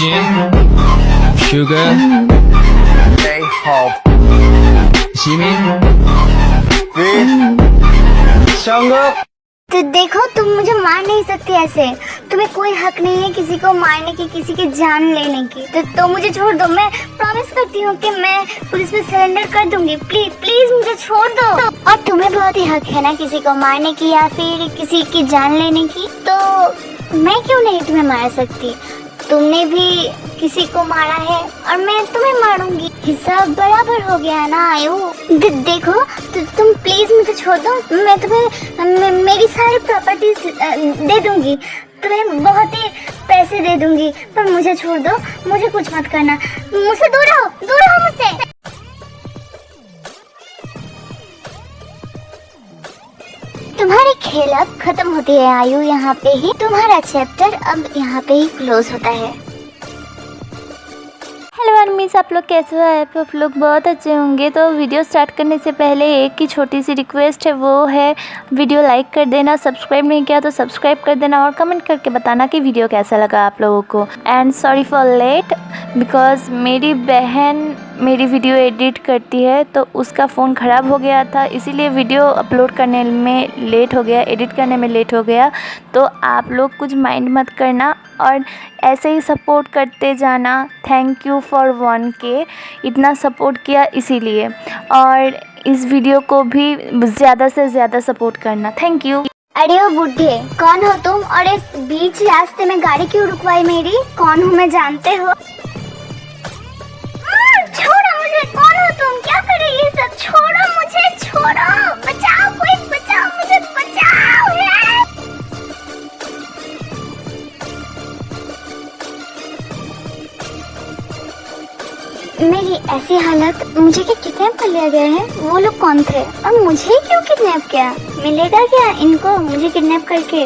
Gin, sugar, Jimmy, तो देखो, तुम मुझे मार नहीं सकते ऐसे। तुम्हें कोई हक नहीं है किसी को मारने की, किसी की जान लेने की। तो मुझे छोड़ दो। मैं प्रॉमिस करती हूँ कि मैं पुलिस में सरेंडर कर दूंगी। प्लीज प्लीज मुझे छोड़ दो। और तुम्हें बहुत ही हक है ना किसी को मारने की या फिर किसी की जान लेने की। तो मैं क्यों नहीं तुम्हें मार सकती? तुमने भी किसी को मारा है और मैं तुम्हें मारूंगी। हिसाब बराबर हो गया ना आयु। देखो, तुम प्लीज मुझे छोड़ दो। मैं तुम्हें मेरी सारी प्रॉपर्टीज दे दूंगी। तुम्हें बहुत ही पैसे दे दूंगी, पर मुझे छोड़ दो। मुझे कुछ मत करना। मुझसे दूर रहो मुझसे। तुम्हारी खेल अब खत्म होती है आयु। यहाँ पे ही तुम्हारा चैप्टर अब यहाँ पे ही क्लोज होता है। हेलो आर्मीज, आप लोग कैसे हो? आप लोग बहुत अच्छे होंगे। तो वीडियो स्टार्ट करने से पहले एक ही छोटी सी रिक्वेस्ट है, वो है वीडियो लाइक कर देना। सब्सक्राइब नहीं किया तो सब्सक्राइब कर देना और कमेंट करके बताना कि वीडियो कैसा लगा आप लोगों को। And sorry for late, because मेरी बहन मेरी वीडियो एडिट करती है तो उसका फ़ोन ख़राब हो गया था, इसीलिए वीडियो अपलोड करने में लेट हो गया, एडिट करने में लेट हो गया। तो आप लोग कुछ माइंड मत करना और ऐसे ही सपोर्ट करते जाना। थैंक यू फॉर 1K, इतना सपोर्ट किया इसीलिए। और इस वीडियो को भी ज़्यादा से ज़्यादा सपोर्ट करना। Thank you. अरे ओ बुढ़े, कौन हो तुम? और इस बीच रास्ते में गाड़ी क्यों रुकवाई मेरी? कौन हूँ मैं जानते हो? छोड़ो मुझे। कौन हो तुम? क्या कर रही है ये सब? छोड़ो मुझे, छोड़ो। बचाओ, कोई बचाओ मुझे, बचाओ यार। मेरी ऐसी हालत, मुझे क्या किडनैप कर लिया गया है? वो लोग कौन थे और मुझे क्यों किडनैप किया? मिलेगा क्या इनको मुझे किडनैप करके?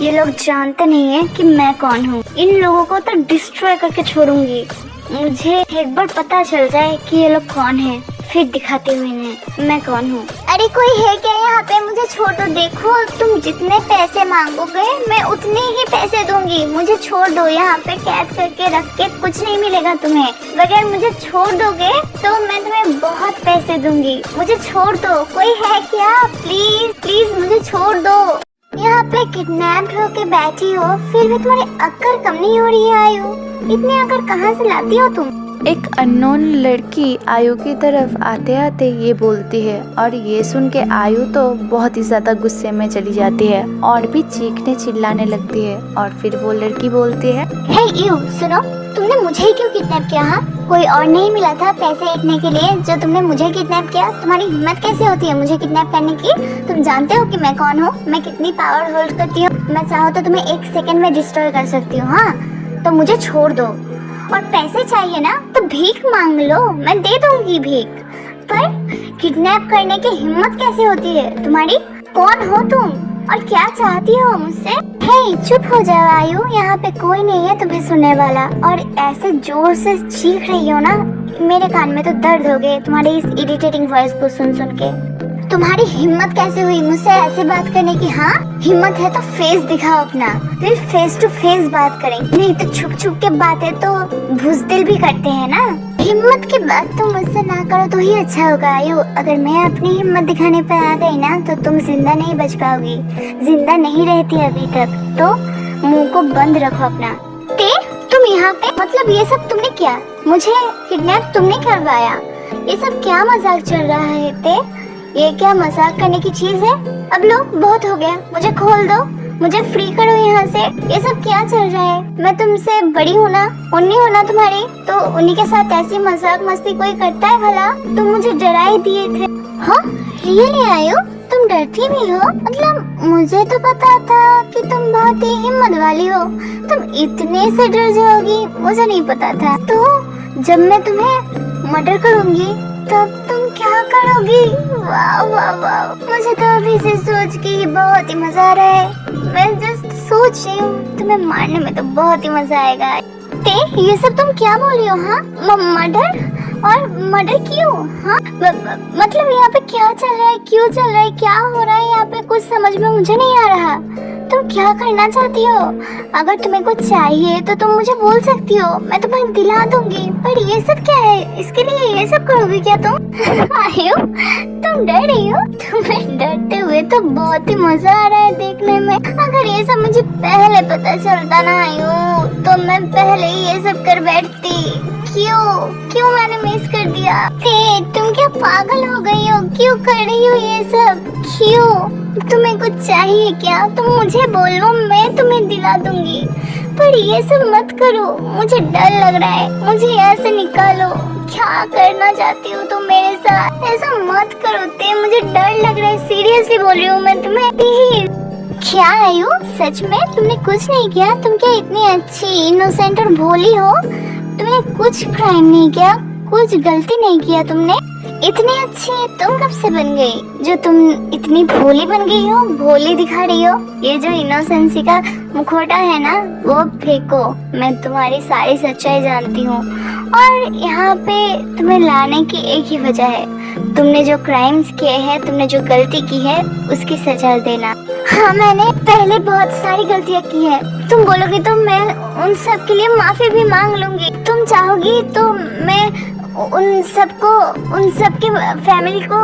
ये लोग जानते नहीं है कि मैं कौन हूँ। इन लोगों को तो डिस्ट्रॉय करके छोड़ूंगी। मुझे एक बार पता चल जाए कि ये लोग कौन हैं, फिर दिखाती हूँ इन्हें मैं कौन हूँ। अरे कोई है क्या यहाँ पे? मुझे छोड़ दो। देखो, तुम जितने पैसे मांगोगे मैं उतने ही पैसे दूंगी। मुझे छोड़ दो। यहाँ पे कैद करके रख के कुछ नहीं मिलेगा तुम्हें। अगर मुझे छोड़ दोगे तो मैं तुम्हें बहुत पैसे दूंगी। मुझे छोड़ दो। कोई है क्या? प्लीज प्लीज मुझे छोड़ दो। यहाँ पे किडनैप्ड होके बैठी हो, फिर भी तुम्हारी अक्ल कम नहीं हो रही है आयु। इतनी अकड़ कहाँ से लाती हो तुम? एक अननोन लड़की आयु की तरफ आते आते ये बोलती है और ये सुन के आयु तो बहुत ही ज़्यादा गुस्से में चली जाती है और भी चीखने चिल्लाने लगती है। और फिर वो लड़की बोलती है, हे यू, सुनो, तुमने मुझे ही क्यों किडनैप किया? हाँ, कोई और नहीं मिला था पैसे इतने के लिए जो तुमने मुझे किडनैप किया? तुम्हारी हिम्मत कैसे होती है मुझे किडनैप करने की? तुम जानते हो कि मैं कौन हूँ? मैं कितनी पावर होल्ड करती हूँ? मैं चाहूँ तो तुम्हें 1 सेकंड में डिस्ट्रॉय कर सकती हूँ। हाँ, तो मुझे छोड़ दो। और पैसे चाहिए ना तो भीख मांग लो, मैं दे दूंगी भीख। पर किडनैप करने की हिम्मत कैसे होती है तुम्हारी? कौन हो तुम और क्या चाहती हो मुझसे? हे, चुप हो जाओ आयु। यहाँ पे कोई नहीं है तुम्हें सुनने वाला। और ऐसे जोर से चीख रही हो ना, मेरे कान में तो दर्द हो गए तुम्हारी इस इरिटेटिंग वॉइस को सुन सुन के। तुम्हारी हिम्मत कैसे हुई मुझसे ऐसे बात करने की? हाँ, हिम्मत है तो फेस दिखाओ अपना, फिर फेस टू फेस बात करेंगे। नहीं तो छुप छुप के बातें तो बुज़दिल भी करते हैं ना। हिम्मत की बात तुम मुझसे ना करो तो ही अच्छा होगा आयु। अगर मैं अपनी हिम्मत दिखाने पर आ गई ना तो तुम जिंदा नहीं बच पाओगी। जिंदा नहीं रहती अभी तक, तो मुंह को बंद रखो अपना। तुम यहाँ पे, मतलब ये सब तुमने किया? मुझे किडनैप तुमने करवाया? ये सब क्या मजाक चल रहा है ते? ये क्या मजाक करने की चीज है? अब लो, बहुत हो गया, मुझे खोल दो, मुझे फ्री करो यहाँ से। ये सब क्या चल रहा है? मैं तुमसे बड़ी हूँ ना, उन्नी हो ना तुम्हारी, तो उन्हीं के साथ ऐसी मजाक मस्ती कोई करता है भला? तुम मुझे डरा ही दिए थे। हाँ, रियली आयु, तुम डरती भी हो? मतलब मुझे तो पता था कि तुम बहुत ही हिम्मत वाली हो, तुम इतने से डर जाओगी मुझे नहीं पता था। तो जब मैं तुम्हें मर्डर करूँगी तब तुम क्या करोगी? वाह वाह वाह, मुझे तो अभी से सोच के ही बहुत ही मजा आ रहा है। मैं जस्ट सोच रही हूँ तुम्हें मारने में तो बहुत ही मजा आएगा। ये सब तुम क्या बोल रही हो? हाँ, मर्डर? और मर्डर क्यों? हाँ मतलब यहाँ पे क्या चल रहा है, क्यों चल रहा है, क्या हो रहा है यहाँ पे, कुछ समझ में मुझे नहीं आ रहा। तुम क्या करना चाहती हो? अगर तुम्हें कुछ चाहिए तो तुम मुझे बोल सकती हो, मैं तुम्हें दिला दूंगी। पर ये सब क्या है? इसके लिए ये सब करोगी क्या तुम? आयु तुम डर रही हो? तुम्हें डरते हुए तो बहुत ही मजा आ रहा है देखने में। अगर ये सब मुझे पहले पता चलता ना आयु, तो मैं पहले ही ये सब कर बैठती। क्यों मैंने मिस कर दिया? तुम क्या पागल हो गई हो? क्यों कर रही हो ये सब? क्यों? तुम्हें कुछ चाहिए क्या? तुम मुझे बोलो, मैं तुम्हें दिला दूंगी। पर ये सब मत करो, मुझे डर लग रहा है। मुझे यहाँ से निकालो। क्या करना चाहती हो तुम मेरे साथ? ऐसा मत करो ते, मुझे डर लग रहा है। सीरियसली बोल रही हूँ मैं तुम्हें। क्या आयु, सच में तुमने कुछ नहीं किया? तुम क्या इतनी अच्छी, इनोसेंट और भोली हो? तुमने कुछ क्राइम नहीं किया, कुछ गलती नहीं किया तुमने। इतनी अच्छी तुम कब से बन गई जो तुम इतनी भोली बन गई हो? भोली दिखा रही हो। ये जो इनोसेंसी का मुखौटा है ना, वो फेंको। मैं तुम्हारी सारी सच्चाई जानती हूँ और यहाँ पे तुम्हें लाने की एक ही वजह है। तुमने जो क्राइम्स किए हैं, तुमने जो गलती की है, उसकी सजा देना। हाँ, मैंने पहले बहुत सारी गलतियाँ की है। तुम बोलोगी तो मैं उन सब के लिए माफी भी मांग लूंगी। तुम चाहोगी तो मैं उन सबके फैमिली को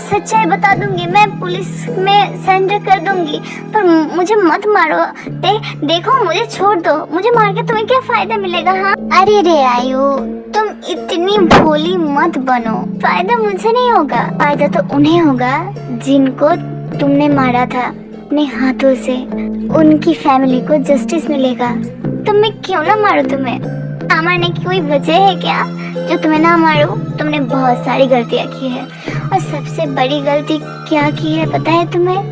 सच्चाई बता दूंगी। मैं पुलिस में सरेंडर कर दूंगी। पर मुझे मत मारो। देखो, मुझे छोड़ दो। मुझे मार के तुम्हें क्या फायदा मिलेगा? हाँ, अरे रे आयु, तुम इतनी भोली मत बनो। फायदा मुझे नहीं होगा, फायदा तो उन्हें होगा जिनको तुमने मारा था अपने हाथों से। उनकी फैमिली को जस्टिस मिलेगा। तो मैं क्यों ना मारूं तुम्हें? ना मारने की कोई वजह है क्या जो तुम्हें ना मारो? तुमने बहुत सारी गलतियाँ की है और सबसे बड़ी गलती क्या की है पता है तुम्हें?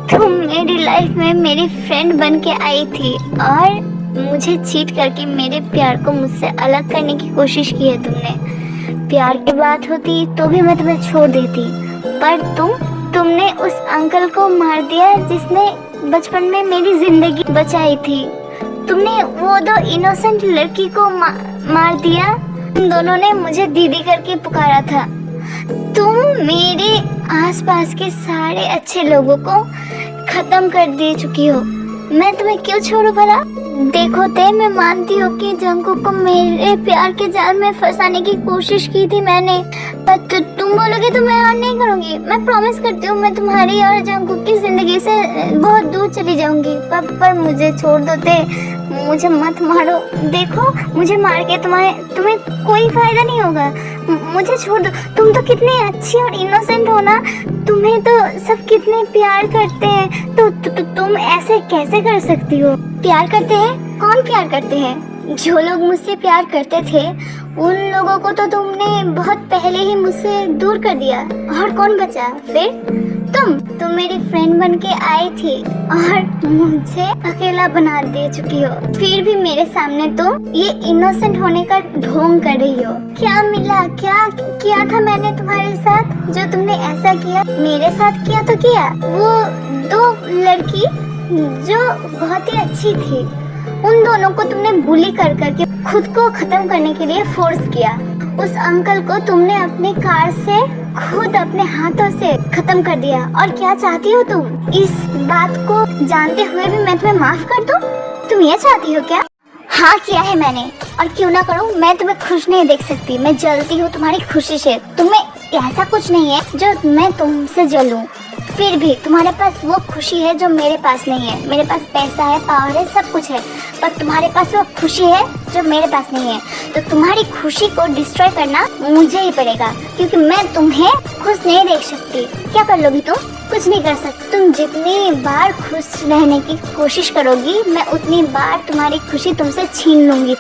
तुम मेरी लाइफ में मेरी फ्रेंड बन के आई थी और मुझे चीट करके मेरे प्यार को मुझसे अलग करने की कोशिश की है तुमने। प्यार की बात होती तो भी मैं तुम्हें छोड़ देती, पर तुमने उस अंकल को मार दिया जिसने बचपन में मेरी जिंदगी बचाई थी। तुमने वो दो इनोसेंट लड़की को मार दिया। तुम दोनों ने मुझे दीदी करके पुकारा था। तुम मेरे आसपास के सारे अच्छे लोगों को खत्म कर दे चुकी हो। मैं तुम्हें क्यों छोड़ू भला? देखो ते, मैं मानती हूँ कि जंगकुक को मेरे प्यार के जाल में फंसाने की कोशिश की थी मैंने, पर तुम बोलोगे तो मैं और नहीं करूँगी। मैं प्रॉमिस करती हूँ, मैं तुम्हारी और जंगकुक की जिंदगी से बहुत दूर चली जाऊंगी। पर मुझे छोड़ दो ते, मुझे मत मारो। देखो, मुझे मार के तुम्हें कोई फायदा नहीं होगा। मुझे छोड़ दो। तुम तो कितनी अच्छी और इनोसेंट हो ना, तुम्हें तो सब कितने प्यार करते हैं। तो तुम ऐसे कैसे कर सकती हो? प्यार करते हैं? कौन प्यार करते हैं? जो लोग मुझसे प्यार करते थे उन लोगों को तो तुमने बहुत पहले ही मुझसे दूर कर दिया। और कौन बचा फिर? तुम मेरी फ्रेंड बन के आई थी और मुझे अकेला बना दे चुकी हो। फिर भी मेरे सामने तुम ये इनोसेंट होने का ढोंग कर रही हो। क्या मिला? क्या किया था मैंने तुम्हारे साथ जो तुमने ऐसा किया? मेरे साथ किया तो किया। वो दो लड़की जो बहुत ही अच्छी थी, उन दोनों को तुमने बुली कर करके खुद को खत्म करने के लिए फोर्स किया। उस अंकल को तुमने अपनी कार से खुद अपने हाथों से खत्म कर दिया। और क्या चाहती हो तुम? इस बात को जानते हुए भी मैं तुम्हें माफ कर दूं? तुम ये चाहती हो क्या? हाँ, किया है मैंने, और क्यों ना करूं। मैं तुम्हें खुश नहीं देख सकती। मैं जलती हूँ तुम्हारी खुशी से। तुम्हें ऐसा कुछ नहीं है जो मैं तुमसे जलूं। फिर भी तुम्हारे पास वो खुशी है जो मेरे पास नहीं है। मेरे पास पैसा है, पावर है, सब कुछ है, पर तुम्हारे पास वो खुशी है जो मेरे पास नहीं है। तो तुम्हारी खुशी को डिस्ट्रॉय करना मुझे ही पड़ेगा, क्योंकि मैं तुम्हें खुश नहीं देख सकती। क्या कर लोगी तुम? कुछ नहीं कर सकती। तुम जितनी बार खुश रहने की कोशिश करोगी, मैं उतनी बार तुम्हारी खुशी तुमसे छीन लूंगी।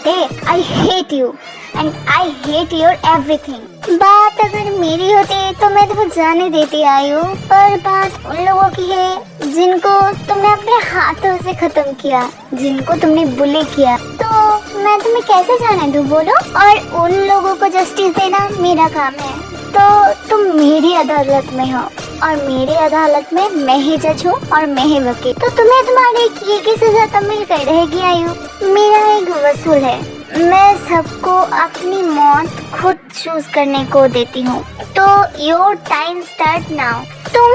I hate you and I hate your everything. बात अगर मेरी होती तो मैं तुम्हें जाने देती आयु, पर बात उन लोगों की है जिनको तुमने अपने हाथों से खत्म किया, जिनको तुमने बुली किया। तो मैं तुम्हें कैसे जाने दूं बोलो? और उन लोगों को जस्टिस देना मेरा काम है। तो तुम मेरी अदालत में हो और मेरी अदालत में मैं ही जज हूँ और मैं ही वकील। तो तुम्हें तुम्हारे किए की सजा तब मिल कर रहेगी आयु। मेरा एक वसूल है, मैं सबको अपनी मौत खुद चूज करने को देती हूँ। तो योर टाइम स्टार्ट नाउ। तुम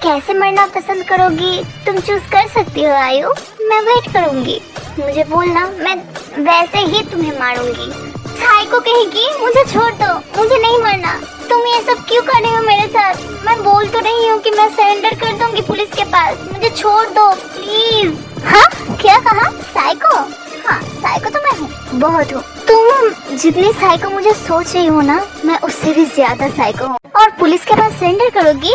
कैसे मरना पसंद करोगी तुम चूज कर सकती हो आयु। मैं वेट करूंगी, मुझे बोलना, मैं वैसे ही तुम्हें मारूंगी। साइको कहेगी मुझे छोड़ दो, मुझे नहीं मरना। तुम ये सब क्यों कर रही हो मेरे साथ? मैं बोल तो रही हूँ कि मैं सरेंडर कर दूंगी पुलिस के पास, मुझे छोड़ दो प्लीज। हाँ क्या कहा? साइको? हाँ साइको तो मैं हूँ, बहुत हूँ। तुम जितनी साइको मुझे सोच रही हो ना, मैं उससे भी ज्यादा साइको हूँ। और पुलिस के पास सरेंडर करोगी?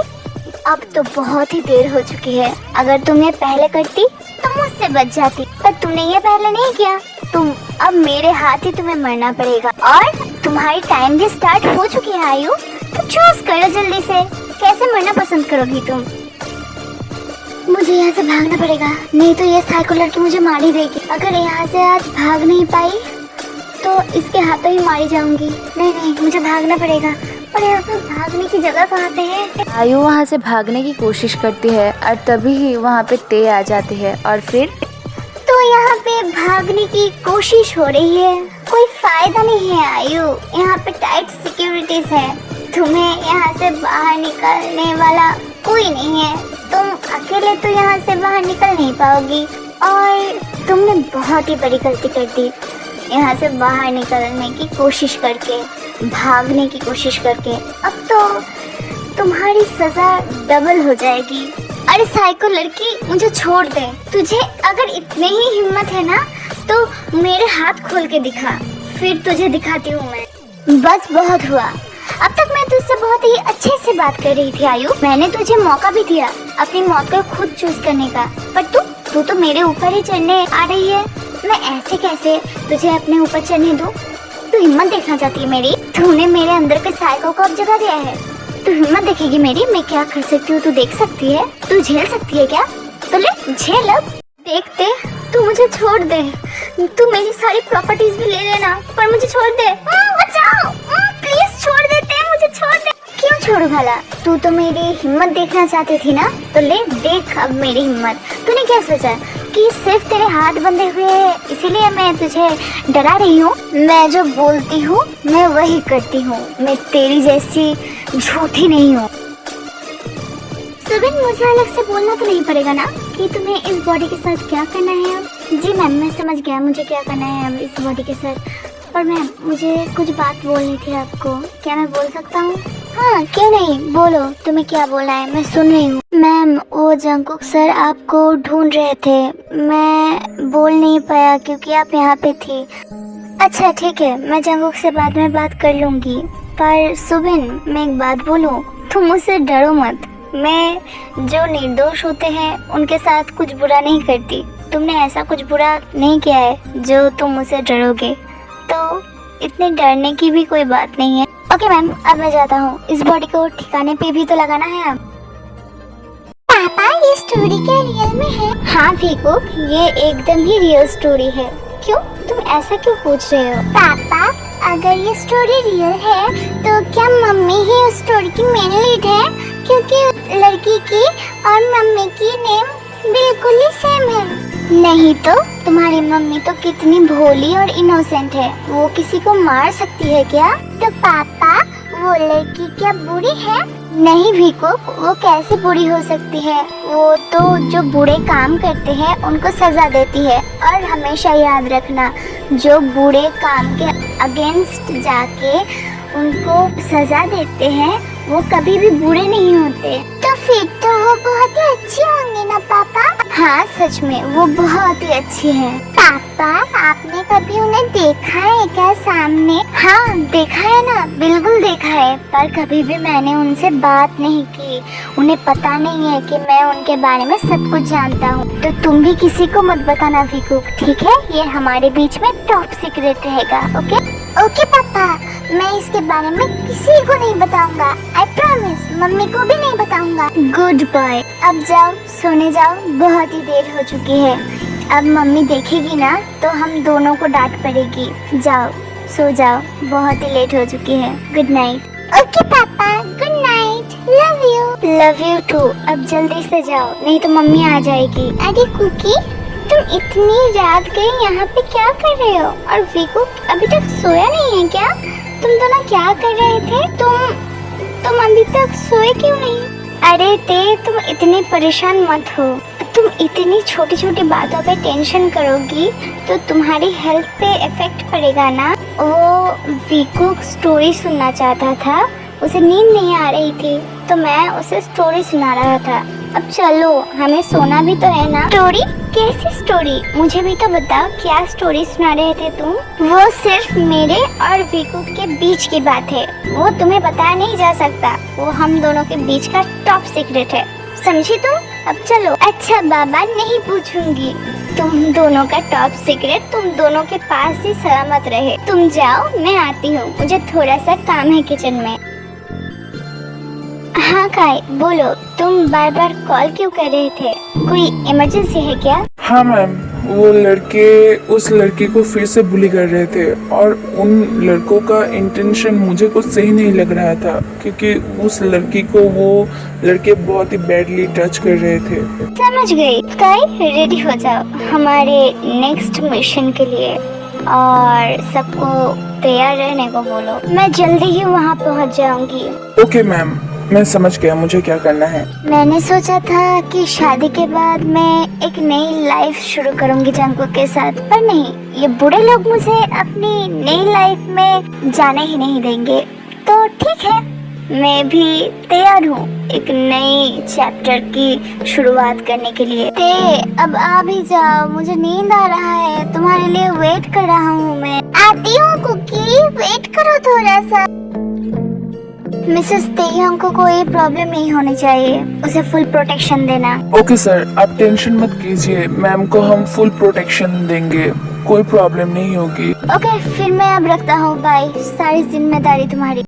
अब तो बहुत ही देर हो चुकी है। अगर तुम ये पहले करती तो मुझसे बच जाती, पर तुमने ये पहले नहीं किया। तुम अब मेरे हाथ ही तुम्हें मरना पड़ेगा। और तुम्हारी टाइम भी स्टार्ट हो चुकी है आयु, तो चूज करो जल्दी से, कैसे मरना पसंद करोगी तुम? मुझे यहाँ से भागना पड़ेगा, नहीं तो ये साइको लड़की मुझे मार ही देगी। अगर यहाँ से आज भाग नहीं पाई तो इसके हाथों ही मारी जाऊंगी। नहीं नहीं, मुझे भागना पड़ेगा। और यहाँ पे भागने की जगह कहाँ पे है? आयु वहाँ से भागने की कोशिश करती है और तभी ही वहाँ पे टे आ जाती है और फिर तो यहाँ पे भागने की कोशिश हो रही है, कोई फायदा नहीं है आयु। यहाँ पे टाइट सिक्योरिटीज है, तुम्हें यहाँ से बाहर निकलने वाला कोई नहीं है। तुम अकेले तो यहाँ से बाहर निकल नहीं पाओगी। और तुमने बहुत ही बड़ी गलती कर दी, यहाँ से बाहर निकलने की कोशिश करके, भागने की कोशिश करके। अब तो तुम्हारी सजा डबल हो जाएगी। अरे साइको लड़की, मुझे छोड़ दे। तुझे अगर इतनी ही हिम्मत है ना तो मेरे हाथ खोल के दिखा, फिर तुझे दिखाती हूँ मैं। बस बहुत हुआ, अब तक मैं तुझसे बहुत ही अच्छे से बात कर रही थी आयु। मैंने तुझे मौका भी दिया अपनी मौत को खुद चूज करने का, पर तू तो मेरे ऊपर ही चढ़ने आ रही है। मैं ऐसे कैसे तुझे अपने ऊपर चढ़ने दूं? तू हिम्मत देखना चाहती है मेरी? तूने मेरे अंदर के साइको को अब जगा दिया है। तू हिम्मत देखेगी मेरी, मैं क्या कर सकती हूँ तू देख सकती है? तू झेल सकती है क्या? तो ले झेल। अब देखते, तू मुझे छोड़ दे। तू मेरी सारी प्रॉपर्टीज भी ले लेना, पर मुझे छोड़ दे। बचाओ, प्लीज छोड़ देते हैं, मुझे छोड़ दे। क्यों छोड़ू भला? तू तो मेरी हिम्मत देखना चाहती थी ना, तो ले देख अब मेरी हिम्मत। तूने क्या सोचा कि सिर्फ तेरे हाथ बंधे हुए हैं इसीलिए मैं तुझे डरा रही हूँ? मैं जो बोलती हूँ मैं वही करती हूँ, मैं तेरी जैसी झूठी नहीं हूँ। सुबिन, मुझे अलग से बोलना तो नहीं पड़ेगा ना कि तुम्हें इस बॉडी के साथ क्या करना है अब? जी मैम, मैं समझ गया मुझे क्या करना है अब इस बॉडी के साथ। पर मैम, मुझे कुछ बात बोलनी थी आपको, क्या मैं बोल सकता हूँ? हाँ क्यों नहीं, बोलो तुम्हें क्या बोलना है, मैं सुन रही हूँ। मैम, वो जंगकुक सर आपको ढूंढ रहे थे, मैं बोल नहीं पाया क्योंकि आप यहाँ पे थी। अच्छा ठीक है, मैं जंगकुक से बाद में बात कर लूँगी। पर सुबिन, मैं एक बात बोलूँ, तुम मुझसे डरो मत। मैं जो निर्दोष होते हैं उनके साथ कुछ बुरा नहीं करती। तुमने ऐसा कुछ बुरा नहीं किया है जो तुम मुझसे डरोगे, तो इतने डरने की भी कोई बात नहीं है। ओके मैम, अब मैं जाता हूँ। इस बॉडी को ठिकाने पे भी तो लगाना है अब। पापा, ये स्टोरी क्या रियल में है? हाँ भीकू, ये एकदम ही रियल स्टोरी है। क्यों, तुम ऐसा क्यों पूछ रहे हो? पापा, अगर ये स्टोरी रियल है तो क्या मम्मी ही उस स्टोरी की मेन लीड है? क्योंकि लड़की की और मम्मी की नेम बिल्कुल ही सेम है। नहीं तो तुम्हारी मम्मी तो कितनी भोली और इनोसेंट है, वो किसी को मार सकती है क्या? तो पापा, वो लड़की क्या बुरी है? नहीं भीकू, वो कैसे बुरी हो सकती है? वो तो जो बुरे काम करते हैं उनको सजा देती है। और हमेशा याद रखना, जो बुरे काम के अगेंस्ट जाके उनको सजा देते हैं वो कभी भी बुरे नहीं होते। तो फिर तो वो बहुत ही अच्छी होंगी ना पापा? हाँ सच में वो बहुत ही अच्छी है। पापा, आपने कभी उन्हें देखा है क्या सामने? हाँ देखा है ना, बिल्कुल देखा है, पर कभी भी मैंने उनसे बात नहीं की। उन्हें पता नहीं है कि मैं उनके बारे में सब कुछ जानता हूँ। तो तुम भी किसी को मत बताना भीकू, ठीक है? ये हमारे बीच में टॉप सीक्रेट रहेगा। ओके ओके पापा, मैं इसके बारे में किसी को नहीं बताऊंगा, आई प्रॉमिस। मम्मी को भी नहीं बताऊंगा। गुड बॉय, अब जाओ सोने जाओ, बहुत ही देर हो चुकी है। अब मम्मी देखेगी ना तो हम दोनों को डांट पड़ेगी। जाओ सो जाओ, बहुत ही लेट हो चुकी है। Good night. ओके पापा, good night, love you. Love you too. अब जल्दी से जाओ नहीं तो मम्मी आ जाएगी। अरे कुकी, तुम इतनी रात गई यहाँ पे क्या कर रहे हो? और वीकू अभी तक सोया नहीं है क्या? तुम दोनों क्या कर रहे थे? तुम अभी तक सोए क्यों नहीं? अरे ते, तुम इतनी परेशान मत हो। तुम इतनी छोटी छोटी बातों पे टेंशन करोगी तो तुम्हारी हेल्थ पे इफेक्ट पड़ेगा ना। वो वीकू स्टोरी सुनना चाहता था, उसे नींद नहीं आ रही थी तो मैं उसे स्टोरी सुना रहा था। अब चलो, हमें सोना भी तो है ना। स्टोरी? कैसी स्टोरी? मुझे भी तो बताओ, क्या स्टोरी सुना रहे थे तुम? वो सिर्फ मेरे और वीकू के बीच की बात है, वो तुम्हें बताया नहीं जा सकता। वो हम दोनों के बीच का टॉप सीक्रेट है, समझी तुम? अब चलो। अच्छा बाबा, नहीं पूछूंगी। तुम दोनों का टॉप सीक्रेट तुम दोनों के पास ही सलामत रहे। तुम जाओ, मैं आती हूँ, मुझे थोड़ा सा काम है किचन में। हाँ काई, बोलो, तुम बार बार कॉल क्यों कर रहे थे? कोई इमरजेंसी है क्या? हाँ मैम, वो लड़के उस लड़की को फिर से बुली कर रहे थे और उन लड़कों का इंटेंशन मुझे कुछ सही नहीं लग रहा था, क्योंकि उस लड़की को वो लड़के बहुत ही बैडली टच कर रहे थे। समझ गई। काई, रेडी हो जाओ हमारे नेक्स्ट मिशन के लिए और सबको तैयार रहने को बोलो। मैं जल्दी ही वहाँ पहुँच जाऊंगी। ओके मैम, मैं समझ गया मुझे क्या करना है। मैंने सोचा था कि शादी के बाद मैं एक नई लाइफ शुरू करूंगी जंगू के साथ, पर नहीं, ये बुरे लोग मुझे अपनी नई लाइफ में जाने ही नहीं देंगे। तो ठीक है, मैं भी तैयार हूँ एक नई चैप्टर की शुरुआत करने के लिए। ते, अब आ भी जाओ, मुझे नींद आ रहा है, तुम्हारे लिए वेट कर रहा हूँ मैं। आती हूँ कुकी, वेट करो थोड़ा सा। मिसेस तेयोंग को कोई प्रॉब्लम नहीं होनी चाहिए, उसे फुल प्रोटेक्शन देना। ओके सर, आप टेंशन मत कीजिए, मैम को हम फुल प्रोटेक्शन देंगे, कोई प्रॉब्लम नहीं होगी। ओके, फिर मैं अब रखता हूँ, बाय। सारी जिम्मेदारी तुम्हारी।